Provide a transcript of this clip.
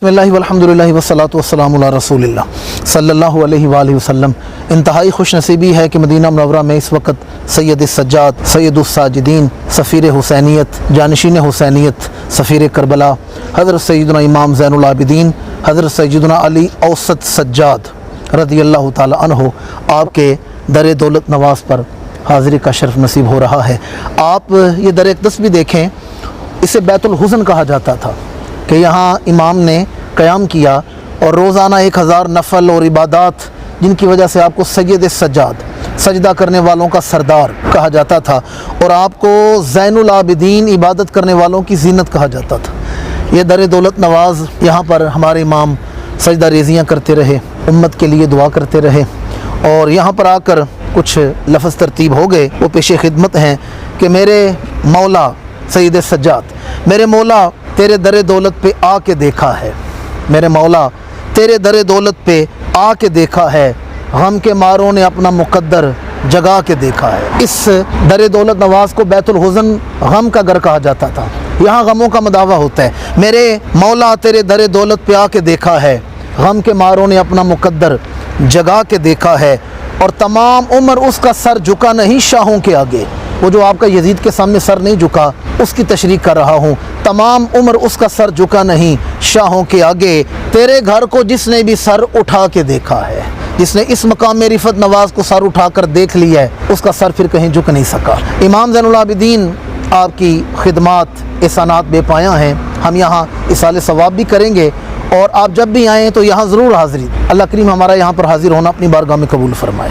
بسم اللہ والحمدللہ والصلاۃ والسلام علی رسول اللہ صلی اللہ علیہ وآلہ وسلم۔ انتہائی خوش نصیبی ہے کہ مدینہ منورہ میں اس وقت سید السجاد، سید الساجدین، سفیر حسینیت، جانشین حسینیت، سفیر کربلا، حضرت سیدنا امام زین العابدین حضرت سیدنا علی اوسط سجاد رضی اللہ تعالی عنہ آپ کے در دولت نواز پر حاضری کا شرف نصیب ہو رہا ہے۔ آپ یہ در اقدس بھی دیکھیں، اسے بیت الحزن کہا جاتا تھا کہ یہاں امام نے قیام کیا اور روزانہ 1000 نفل اور عبادات، جن کی وجہ سے آپ کو سید السجاد، سجدہ کرنے والوں کا سردار کہا جاتا تھا، اور آپ کو زین العابدین، عبادت کرنے والوں کی زینت کہا جاتا تھا۔ یہ در دولت نواز یہاں پر ہمارے امام سجدہ ریزیاں کرتے رہے، امت کے لیے دعا کرتے رہے، اور یہاں پر آ کر کچھ لفظ ترتیب ہو گئے، وہ پیش خدمت ہیں کہ میرے مولا سید السجاد، میرے مولا تیرے در دولت پہ آ کے دیکھا ہے، میرے مولا تیرے در دولت پہ آ کے دیکھا ہے، غم کے ماروں نے اپنا مقدر جگا کے دیکھا ہے۔ اس در دولت نواز کو بیت الحزن، غم کا گھر کہا جاتا تھا، یہاں غموں کا مداوع ہوتا ہے۔ میرے مولا تیرے در دولت پہ آ کے دیکھا ہے، غم کے ماروں نے اپنا مقدر جگا کے دیکھا ہے، اور تمام عمر اس کا سر جھکا نہیں شاہوں کے آگے۔ وہ جو آپ کا یزید کے سامنے سر نہیں جھکا، اس کی تشریح کر رہا ہوں۔ تمام عمر اس کا سر جھکا نہیں شاہوں کے آگے، تیرے گھر کو جس نے بھی سر اٹھا کے دیکھا ہے، جس نے اس مقام میں رفت نواز کو سر اٹھا کر دیکھ لیا ہے، اس کا سر پھر کہیں جھک نہیں سکا۔ امام زین العابدین، آپ کی خدمات، احسانات بے پایاں ہیں۔ ہم یہاں اصال ثواب بھی کریں گے، اور آپ جب بھی آئیں تو یہاں ضرور حاضری۔ اللہ کریم ہمارا یہاں پر حاضر ہونا اپنی بارگاہ میں قبول فرمائے۔